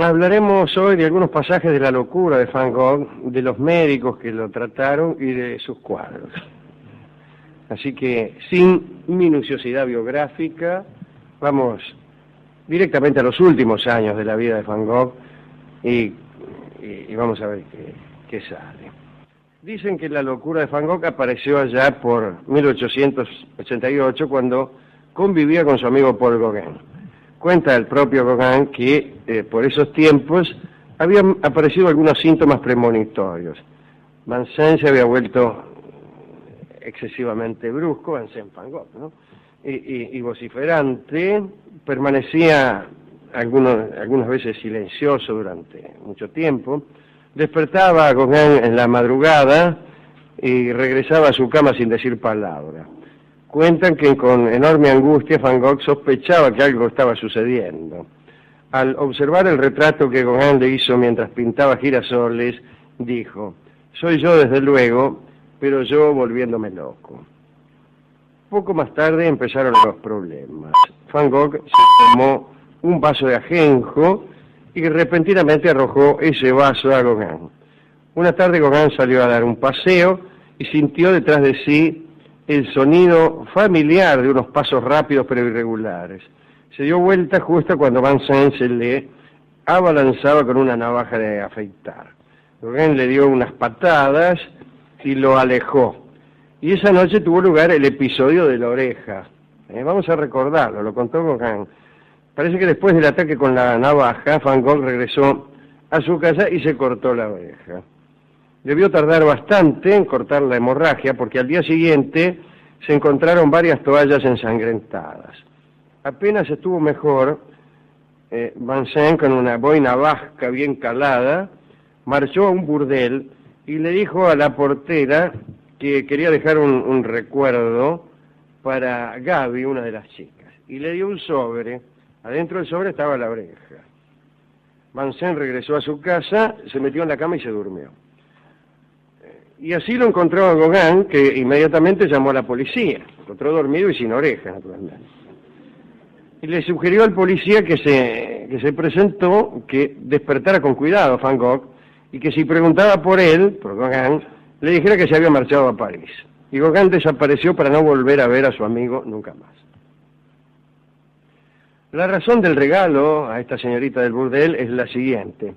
Hablaremos hoy de algunos pasajes de la locura de Van Gogh, de los médicos que lo trataron y de sus cuadros. Así que, sin minuciosidad biográfica, vamos directamente a los últimos años de la vida de Van Gogh y vamos a ver qué sale. Dicen que la locura de Van Gogh apareció allá por 1888, cuando convivía con su amigo Paul Gauguin. Cuenta el propio Gauguin que por esos tiempos habían aparecido algunos síntomas premonitorios. Vincennes se había vuelto excesivamente brusco, Vincent Van Gogh, ¿no? Y vociferante, permanecía algunas veces silencioso durante mucho tiempo, despertaba a Gauguin en la madrugada y regresaba a su cama sin decir palabra. Cuentan que con enorme angustia Van Gogh sospechaba que algo estaba sucediendo. Al observar el retrato que Gauguin le hizo mientras pintaba girasoles, dijo: "Soy yo desde luego, pero yo volviéndome loco". Poco más tarde empezaron los problemas. Van Gogh se tomó un vaso de ajenjo y repentinamente arrojó ese vaso a Gauguin. Una tarde Gauguin salió a dar un paseo y sintió detrás de sí el sonido familiar de unos pasos rápidos pero irregulares. Se dio vuelta justo cuando Vincennes se le abalanzaba con una navaja de afeitar. Gauguin le dio unas patadas y lo alejó. Y esa noche tuvo lugar el episodio de la oreja. Vamos a recordarlo, lo contó Gauguin. Parece que después del ataque con la navaja, Van Gogh regresó a su casa y se cortó la oreja. Debió tardar bastante en cortar la hemorragia, porque al día siguiente se encontraron varias toallas ensangrentadas. Apenas estuvo mejor, Vincennes, con una boina vasca bien calada, marchó a un burdel y le dijo a la portera que quería dejar un recuerdo para Gaby, una de las chicas, y le dio un sobre. Adentro del sobre estaba la oreja. Vincennes regresó a su casa, se metió en la cama y se durmió. Y así lo encontró a Gauguin, que inmediatamente llamó a la policía. Lo encontró dormido y sin oreja, naturalmente. Y le sugirió al policía que se presentó, que despertara con cuidado a Van Gogh, y que si preguntaba por él, por Gauguin, le dijera que se había marchado a París. Y Gauguin desapareció para no volver a ver a su amigo nunca más. La razón del regalo a esta señorita del burdel es la siguiente.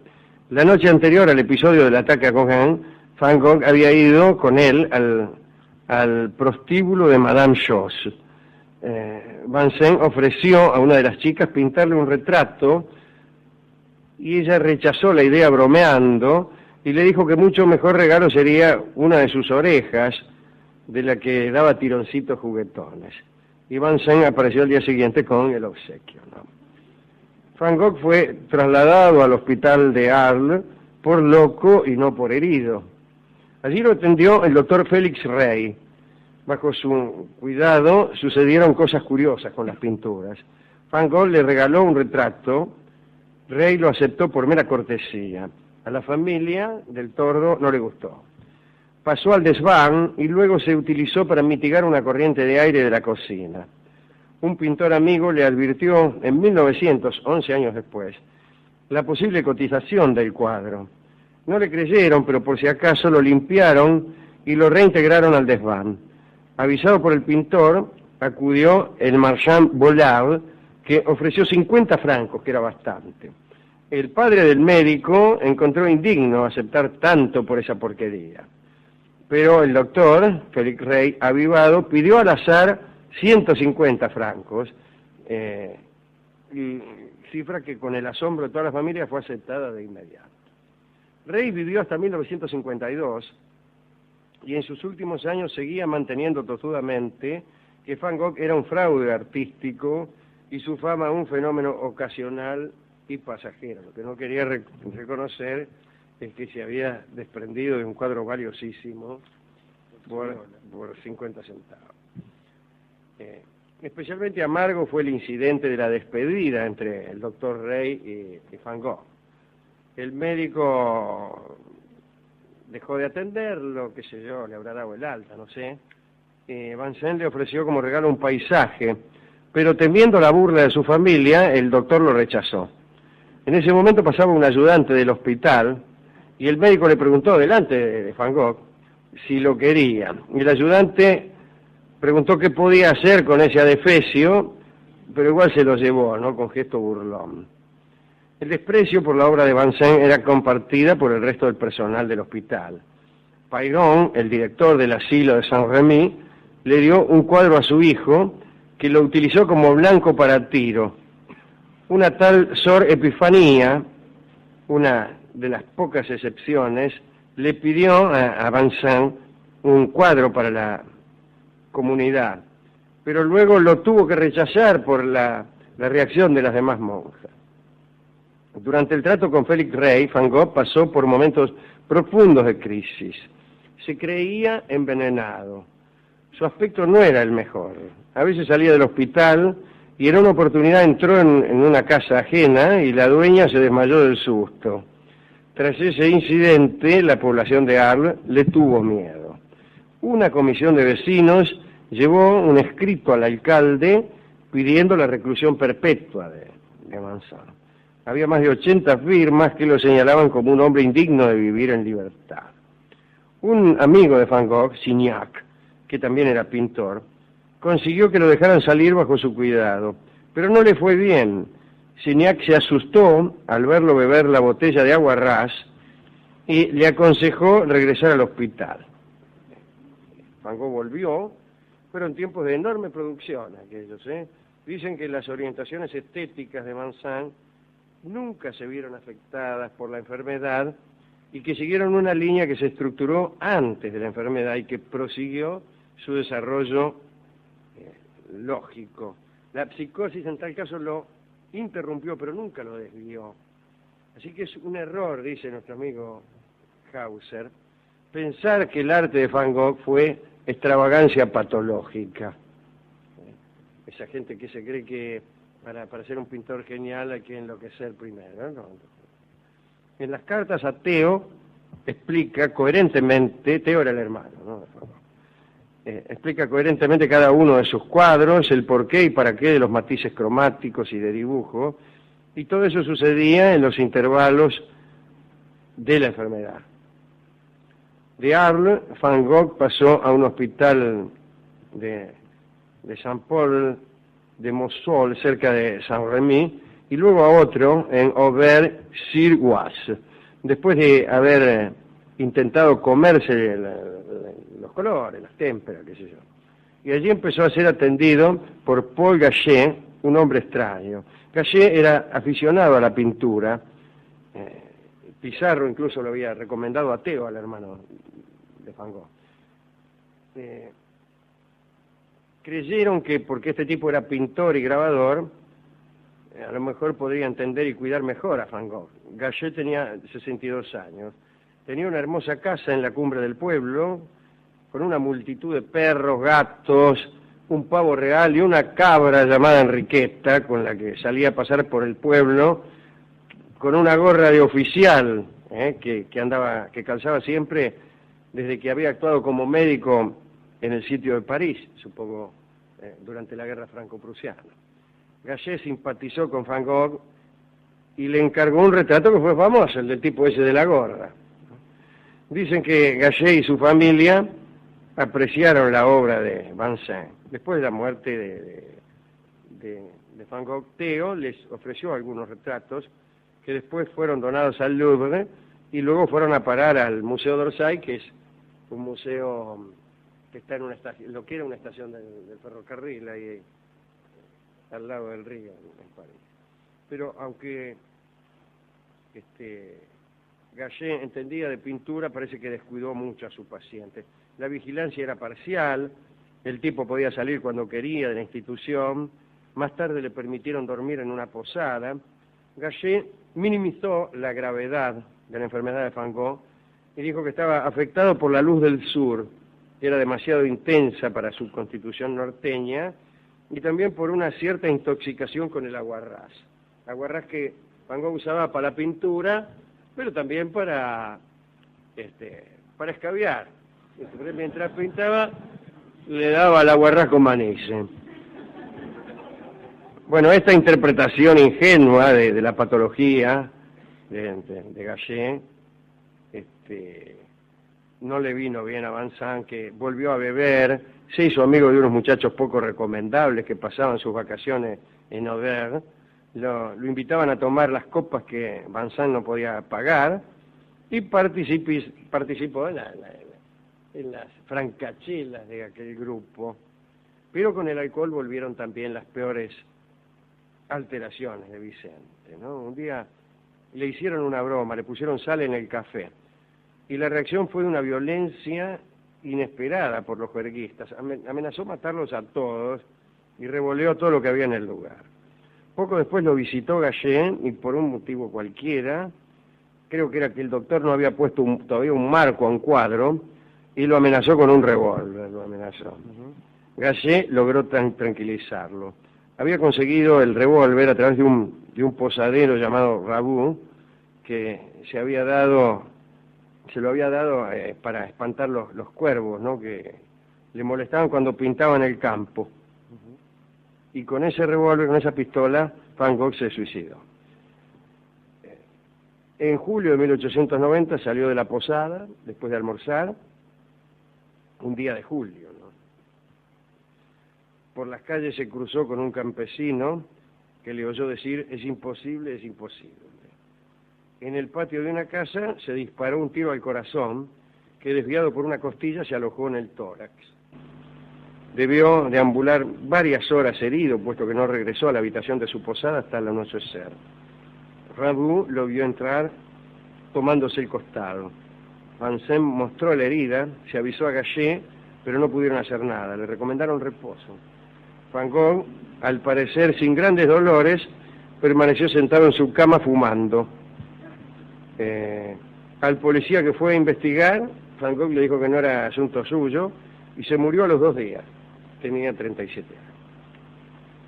La noche anterior al episodio del ataque a Gauguin, Van Gogh había ido con él al prostíbulo de Madame Chose. Vincennes ofreció a una de las chicas pintarle un retrato y ella rechazó la idea bromeando y le dijo que mucho mejor regalo sería una de sus orejas, de la que daba tironcitos juguetones. Y Vincennes apareció al día siguiente con el obsequio, ¿no? Van Gogh fue trasladado al hospital de Arles por loco y no por herido. Allí lo atendió el doctor Félix Rey. Bajo su cuidado sucedieron cosas curiosas con las pinturas. Van Gogh le regaló un retrato, Rey lo aceptó por mera cortesía. A la familia del tordo no le gustó. Pasó al desván y luego se utilizó para mitigar una corriente de aire de la cocina. Un pintor amigo le advirtió en 1900, 11 años después, la posible cotización del cuadro. No le creyeron, pero por si acaso lo limpiaron y lo reintegraron al desván. Avisado por el pintor, acudió el marchand Bollard, que ofreció 50 francos, que era bastante. El padre del médico encontró indigno aceptar tanto por esa porquería. Pero el doctor, Félix Rey, avivado, pidió al azar 150 francos, cifra que con el asombro de toda la familia fue aceptada de inmediato. Rey vivió hasta 1952 y en sus últimos años seguía manteniendo tozudamente que Van Gogh era un fraude artístico y su fama un fenómeno ocasional y pasajero. Lo que no quería reconocer es que se había desprendido de un cuadro valiosísimo por 50 centavos. Especialmente amargo fue el incidente de la despedida entre el doctor Rey y Van Gogh. El médico dejó de atenderlo, qué sé yo, le habrá dado el alta, no sé. Vincennes le ofreció como regalo un paisaje, pero temiendo la burla de su familia, el doctor lo rechazó. En ese momento pasaba un ayudante del hospital y el médico le preguntó delante de Van Gogh si lo quería. Y el ayudante preguntó qué podía hacer con ese adefesio, pero igual se lo llevó, ¿no?, con gesto burlón. El desprecio por la obra de Vincennes era compartida por el resto del personal del hospital. Peyron, el director del asilo de Saint-Rémy, le dio un cuadro a su hijo que lo utilizó como blanco para tiro. Una tal Sor Epifanía, una de las pocas excepciones, le pidió a Vincennes un cuadro para la comunidad, pero luego lo tuvo que rechazar por la reacción de las demás monjas. Durante el trato con Félix Rey, Van Gogh pasó por momentos profundos de crisis. Se creía envenenado. Su aspecto no era el mejor. A veces salía del hospital y en una oportunidad entró en una casa ajena y la dueña se desmayó del susto. Tras ese incidente, la población de Arles le tuvo miedo. Una comisión de vecinos llevó un escrito al alcalde pidiendo la reclusión perpetua de Vincennes. Había más de 80 firmas que lo señalaban como un hombre indigno de vivir en libertad. Un amigo de Van Gogh, Signac, que también era pintor, consiguió que lo dejaran salir bajo su cuidado, pero no le fue bien. Signac se asustó al verlo beber la botella de agua ras y le aconsejó regresar al hospital. Van Gogh volvió, fueron tiempos de enorme producción aquellos, ¿eh? Dicen que las orientaciones estéticas de Vincennes nunca se vieron afectadas por la enfermedad y que siguieron una línea que se estructuró antes de la enfermedad y que prosiguió su desarrollo lógico. La psicosis en tal caso lo interrumpió, pero nunca lo desvió. Así que es un error, dice nuestro amigo Hauser, pensar que el arte de Van Gogh fue extravagancia patológica. Esa gente que se cree que para ser un pintor genial hay que enloquecer primero, ¿no? En las cartas a Theo explica coherentemente, Theo era el hermano, ¿no?, explica coherentemente cada uno de sus cuadros, el porqué y para qué de los matices cromáticos y de dibujo, y todo eso sucedía en los intervalos de la enfermedad. De Arles, Van Gogh pasó a un hospital de Saint-Paul de Mosol, cerca de Saint-Rémy, y luego a otro en Auvers-sur-Oise, después de haber intentado comerse los colores, las témperas, qué sé yo. Y allí empezó a ser atendido por Paul Gachet, un hombre extraño. Gachet era aficionado a la pintura, Pizarro incluso lo había recomendado a Theo, al hermano de Van Gogh. Creyeron que porque este tipo era pintor y grabador, a lo mejor podría entender y cuidar mejor a Van Gogh. Gachet tenía 62 años, tenía una hermosa casa en la cumbre del pueblo, con una multitud de perros, gatos, un pavo real y una cabra llamada Enriqueta, con la que salía a pasar por el pueblo, con una gorra de oficial, que calzaba siempre desde que había actuado como médico en el sitio de París, supongo, durante la guerra franco-prusiana. Gachet simpatizó con Van Gogh y le encargó un retrato que fue famoso, el del tipo ese de la gorra. Dicen que Gachet y su familia apreciaron la obra de Vincennes. Después de la muerte de Van Gogh, Theo les ofreció algunos retratos que después fueron donados al Louvre y luego fueron a parar al Museo d'Orsay, que es un museo que está en una estación, lo que era una estación del ferrocarril ahí al lado del río en París. Pero aunque Gachet entendía de pintura, parece que descuidó mucho a su paciente. La vigilancia era parcial, el tipo podía salir cuando quería de la institución, más tarde le permitieron dormir en una posada. Gachet minimizó la gravedad de la enfermedad de Van Gogh y dijo que estaba afectado por la luz del sur, que era demasiado intensa para su constitución norteña, y también por una cierta intoxicación con el aguarrás. Aguarrás que Van Gogh usaba para la pintura, pero también para escabiar. Mientras pintaba, le daba el aguarrás con manise. Bueno, esta interpretación ingenua de la patología de Gallé, no le vino bien a Vincent, que volvió a beber, se hizo amigo de unos muchachos poco recomendables que pasaban sus vacaciones en Auvergne, lo invitaban a tomar las copas que Vincent no podía pagar, y participó en las francachelas de aquel grupo, pero con el alcohol volvieron también las peores alteraciones de Vicente, ¿no? Un día le hicieron una broma, le pusieron sal en el café, y la reacción fue de una violencia inesperada por los juerguistas. Amenazó matarlos a todos y revoleó todo lo que había en el lugar. Poco después lo visitó Gallé, y por un motivo cualquiera, creo que era que el doctor no había puesto todavía un marco a un cuadro, y lo amenazó con un revólver, lo amenazó. Gallé logró tranquilizarlo. Había conseguido el revólver a través de un posadero llamado Rabu, que se lo había dado para espantar los cuervos, ¿no?, que le molestaban cuando pintaban el campo. Y con ese revólver, con esa pistola, Van Gogh se suicidó. En julio de 1890 salió de la posada, después de almorzar, un día de julio, ¿no? Por las calles se cruzó con un campesino que le oyó decir: es imposible, es imposible. En el patio de una casa se disparó un tiro al corazón que, desviado por una costilla, se alojó en el tórax. Debió deambular varias horas herido, puesto que no regresó a la habitación de su posada hasta el anochecer. Rabu lo vio entrar tomándose el costado. Vincent mostró la herida, se avisó a Gallé, pero no pudieron hacer nada, le recomendaron reposo. Van Gogh, al parecer sin grandes dolores, permaneció sentado en su cama fumando. Al policía que fue a investigar, Van Gogh le dijo que no era asunto suyo, y se murió a los 2 días. Tenía 37 años.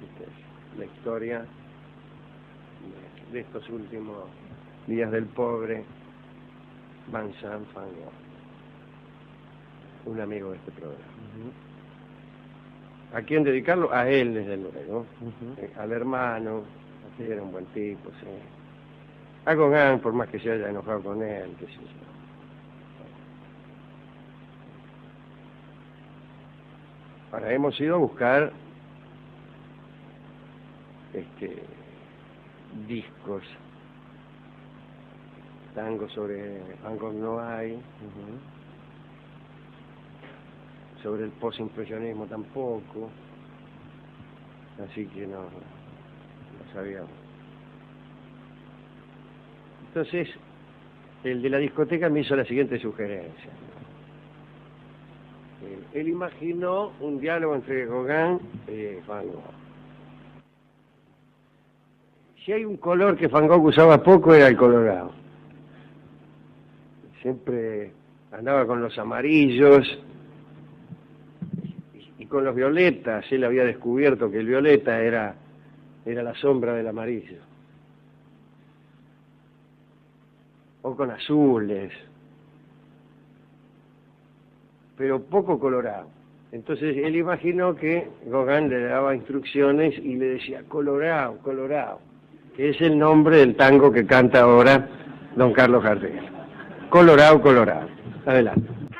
Esta es la historia de estos últimos días del pobre Vincent Van Gogh, un amigo de este programa. ¿A quién dedicarlo? A él, desde luego. Al hermano, que era un buen tipo, sí. A Gauguin, por más que se haya enojado con él, qué sé yo. Ahora, hemos ido a buscar discos. Tango sobre Van Gogh no hay. Sobre el postimpresionismo tampoco. Así que no sabíamos. Entonces, el de la discoteca me hizo la siguiente sugerencia. Él imaginó un diálogo entre Gauguin y Van Gogh. Si hay un color que Van Gogh usaba poco, era el colorado. Siempre andaba con los amarillos y con los violetas. Él había descubierto que el violeta era la sombra del amarillo. O con azules, pero poco colorado. Entonces él imaginó que Gauguin le daba instrucciones y le decía: colorado, colorado, que es el nombre del tango que canta ahora don Carlos Gardel. Colorado, colorado. Adelante.